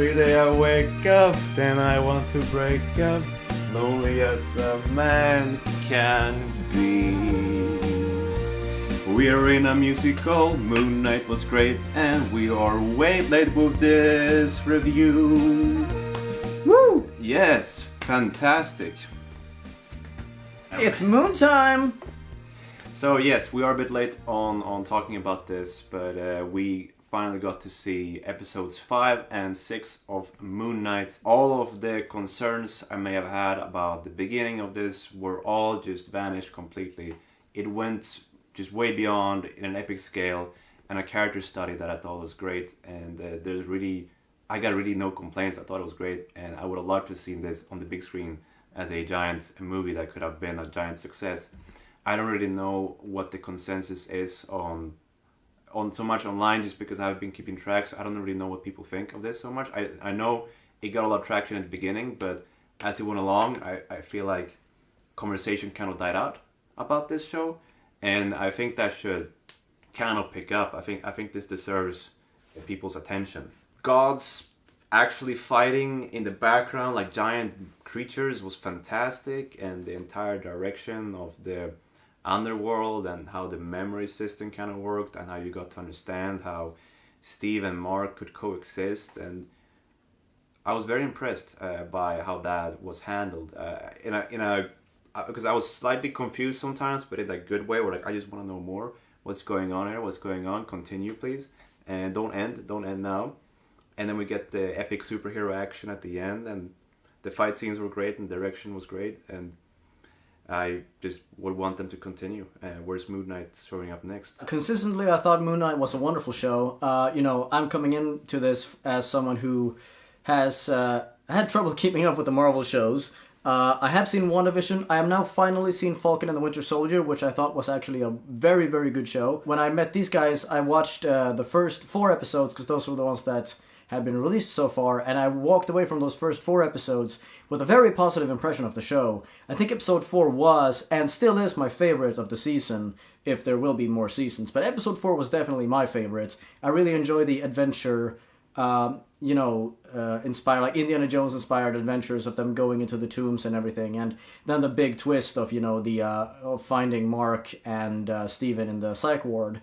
Every day I wake up, then I want to break up. Lonely as a man can be. We are in a musical, Moon Knight was great, and we are way late with this review. Woo! Yes, fantastic. It's moon time! So yes, we are a bit late on talking about this, but we finally got to see episodes 5 and 6 of Moon Knight. All of the concerns I may have had about the beginning of this were all just vanished completely. It went just way beyond in an epic scale, and a character study that I thought was great, and I got really no complaints. I thought it was great, and I would have loved to have seen this on the big screen as a giant movie that could have been a giant success. I don't really know what the consensus is on so much online, just because I've been keeping track, so I don't really know what people think of this so much. I know it got a lot of traction at the beginning, but as it went along, I feel like conversation kind of died out about this show, and I think that should kind of pick up. I think this deserves people's attention. Gods actually fighting in the background like giant creatures was fantastic, and the entire direction of the underworld and how the memory system kind of worked, and how you got to understand how Steve and Mark could coexist, and I was very impressed by how that was handled. Because I was slightly confused sometimes, but in a good way, where like I just want to know more. What's going on here? What's going on? Continue, please, and don't end now. And then we get the epic superhero action at the end, and the fight scenes were great, and the direction was great, and I just would want them to continue. Where's Moon Knight showing up next? Consistently, I thought Moon Knight was a wonderful show. I'm coming into this as someone who has had trouble keeping up with the Marvel shows. I have seen WandaVision. I have now finally seen Falcon and the Winter Soldier, which I thought was actually a very, very good show. When I met these guys, I watched the first 4 episodes, because those were the ones that have been released so far, and I walked away from those first 4 episodes with a very positive impression of the show. I think episode 4 was, and still is, my favorite of the season, if there will be more seasons. But episode 4 was definitely my favorite. I really enjoy the adventure, inspired, like Indiana Jones inspired adventures of them going into the tombs and everything, and then the big twist of, of finding Mark and Steven in the psych ward.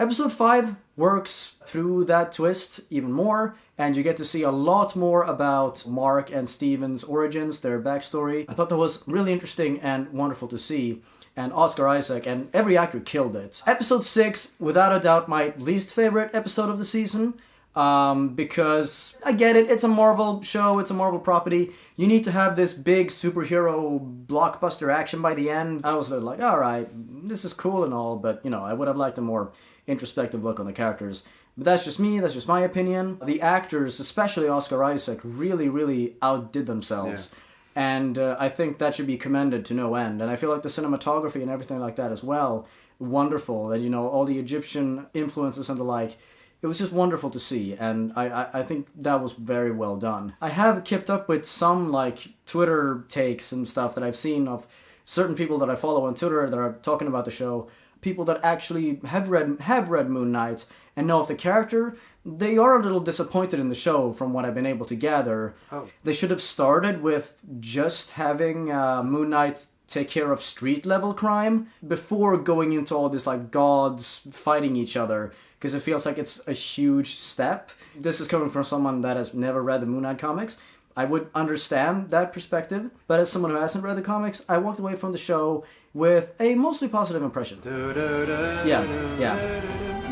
Episode 5 works through that twist even more, and you get to see a lot more about Mark and Steven's origins, their backstory. I thought that was really interesting and wonderful to see, and Oscar Isaac and every actor killed it. Episode 6, without a doubt, my least favorite episode of the season, because I get it, it's a Marvel show, it's a Marvel property. You need to have this big superhero blockbuster action by the end. I was like, alright, this is cool and all, but I would have liked a more introspective look on the characters. But that's just me, that's just my opinion. The actors, especially Oscar Isaac, really, really outdid themselves. Yeah. And I think that should be commended to no end. And I feel like the cinematography and everything like that as well, wonderful. And all the Egyptian influences and the like, it was just wonderful to see, and I think that was very well done. I have kept up with some Twitter takes and stuff that I've seen of certain people that I follow on Twitter that are talking about the show, people that actually have read Moon Knight and know of the character. They are a little disappointed in the show from what I've been able to gather. Oh. They should have started with just having Moon Knight take care of street level crime before going into all this gods fighting each other, because it feels like it's a huge step. This is coming from someone that has never read the Moon Knight comics. I would understand that perspective, but as someone who hasn't read the comics, I walked away from the show with a mostly positive impression. Yeah.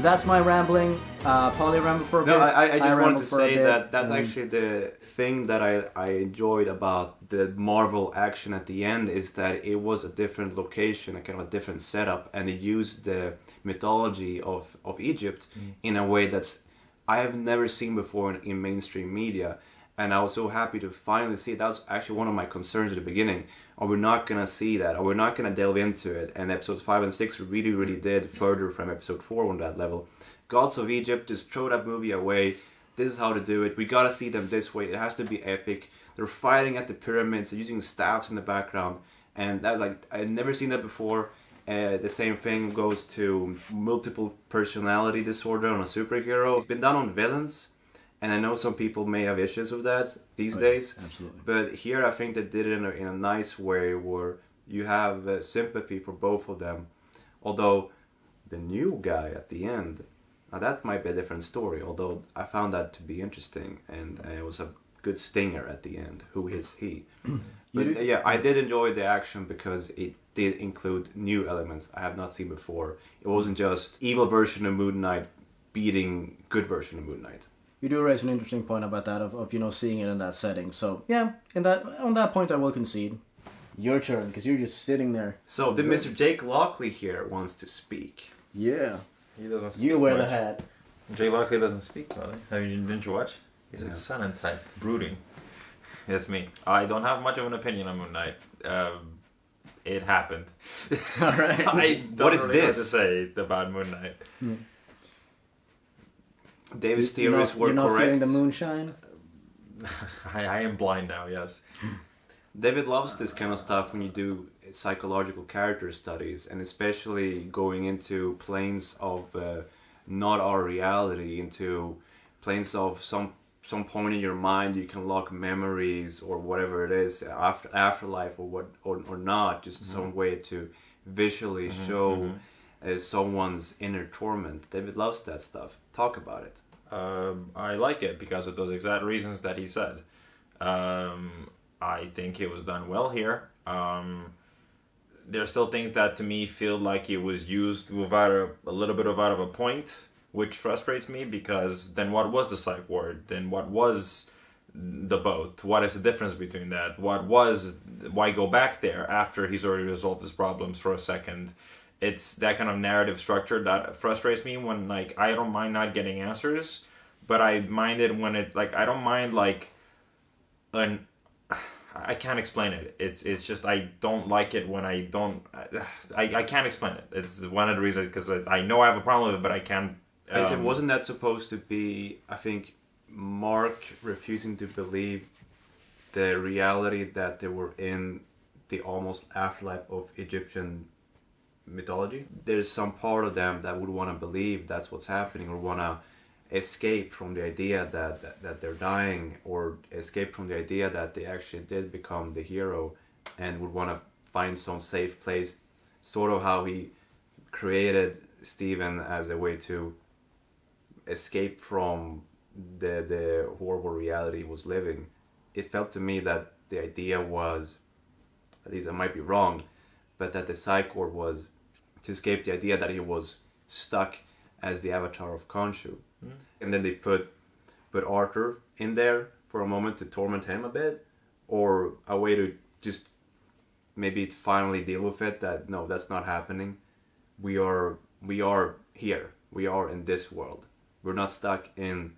That's my rambling. Probably rambled for a bit. No, I just wanted to say that's actually the thing that I enjoyed about the Marvel action at the end, is that it was a different location, a kind of a different setup, and it used the mythology of Egypt in a way that's I have never seen before in mainstream media. And I was so happy to finally see it. That was actually one of my concerns at the beginning. Are we not going to see that? Are we not going to delve into it? And episode 5 and 6 really, really did further from episode 4 on that level. Gods of Egypt, just throw that movie away. This is how to do it. We got to see them this way. It has to be epic. They're fighting at the pyramids. They're using staffs in the background. And that's I had never seen that before. The same thing goes to multiple personality disorder on a superhero. It's been done on villains. And I know some people may have issues with that these days. Absolutely. But here I think they did it in a nice way where you have sympathy for both of them. Although the new guy at the end, now that might be a different story. Although I found that to be interesting, and it was a good stinger at the end. Who is he? But yeah, I did enjoy the action because it did include new elements I have not seen before. It wasn't just evil version of Moon Knight beating good version of Moon Knight. You do raise an interesting point about that of seeing it in that setting. So yeah, on that point I will concede. Your turn, because you're just sitting there. So the Mr. Jake Lockley here wants to speak. Yeah. He doesn't speak You wear much. the hat. Jay Lockley doesn't speak, really. Didn't you watch? He's a silent type, brooding. That's me. I don't have much of an opinion on Moon Knight. It happened. All right. I don't What is really know what this? to say about Moon Knight. David's You're theories were you're not correct. feeling the moonshine? I am blind now, yes. David loves this kind of stuff when you do psychological character studies, and especially going into planes of not our reality, into planes of some point in your mind you can lock memories or whatever it is, afterlife or not, just some way to visually show someone's inner torment. David loves that stuff. Talk about it. I like it because of those exact reasons that he said. I think it was done well here. There's still things that to me feel like it was used without a little bit out of a point, which frustrates me because then what was the psych ward? Then what was the boat? What is the difference between that? Why go back there after he's already resolved his problems for a second? It's that kind of narrative structure that frustrates me when, like, I don't mind not getting answers, but I mind it when it, like, I don't mind, like, I can't explain it. It's just I don't like it when I don't. I can't explain it. It's one of the reasons because I know I have a problem with it, but I can't. Wasn't that supposed to be, I think, Mark refusing to believe the reality that they were in the almost afterlife of Egyptian mythology? There's some part of them that would want to believe that's what's happening, or want to escape from the idea that they're dying, or escape from the idea that they actually did become the hero, and would want to find some safe place, sort of how he created Stephen as a way to escape from the horrible reality he was living. It felt to me that the idea was, at least I might be wrong, but that the psych ward was to escape the idea that he was stuck as the avatar of Khonshu. And then they put Arthur in there for a moment to torment him a bit, or a way to just maybe finally deal with it, that no, that's not happening. We are here. We are in this world. We're not stuck in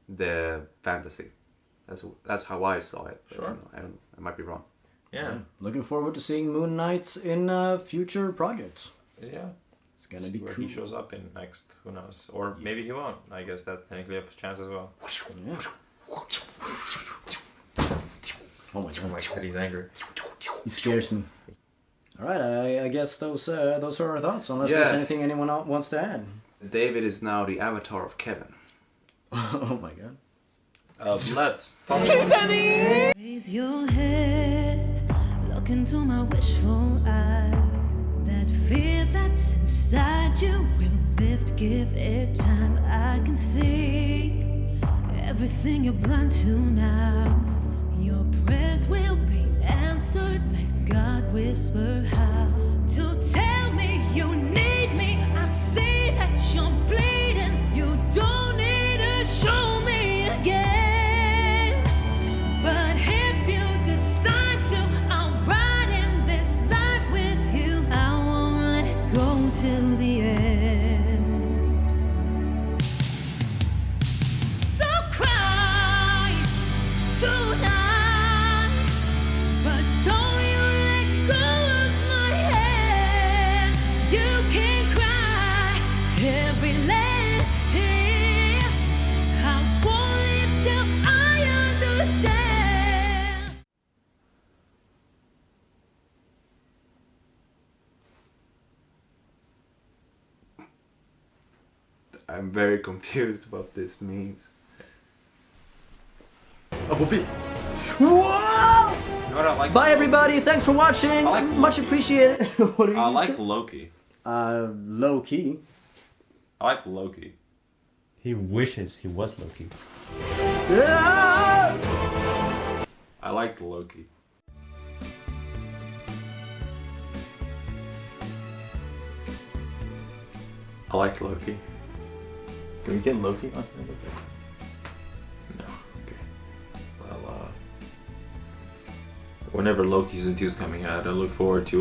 the fantasy. That's how I saw it. But Sure. I might be wrong. Yeah. Looking forward to seeing Moon Knight in future projects. Yeah. It's gonna be Where cool. he shows up in next, who knows? Or maybe he won't. I guess that's technically a chance as well. Yeah. Oh my god. God, he's angry. He scares me. All right, I guess those are our thoughts. Unless Yeah. there's anything anyone else wants to add. David is now the avatar of Kevin. Oh my god. Let's follow. Raise your head, look into my wishful eyes. That fear that's inside you will lift, give it time. I can see everything you're blind to now. Your prayers will be answered. Let God whisper how to tell me you need me. I see that you're bleeding. You don't need to show me again. But if you decide to, I'll ride in this life with you. I won't let go till the end. So cry tonight, but don't you let go of my hand. You can cry every last tear. I won't leave till I understand. I'm very confused what this means. Whoa! You know what I like? Bye, everybody. Thanks for watching. I like Much Loki. appreciated. What are you I gonna like say? Loki. Low key. I like Loki. He wishes he was Loki. Ah! I like Loki. I like Loki. Can we get Loki on? No. Okay. Well, Whenever Loki season 2 is coming out, I look forward to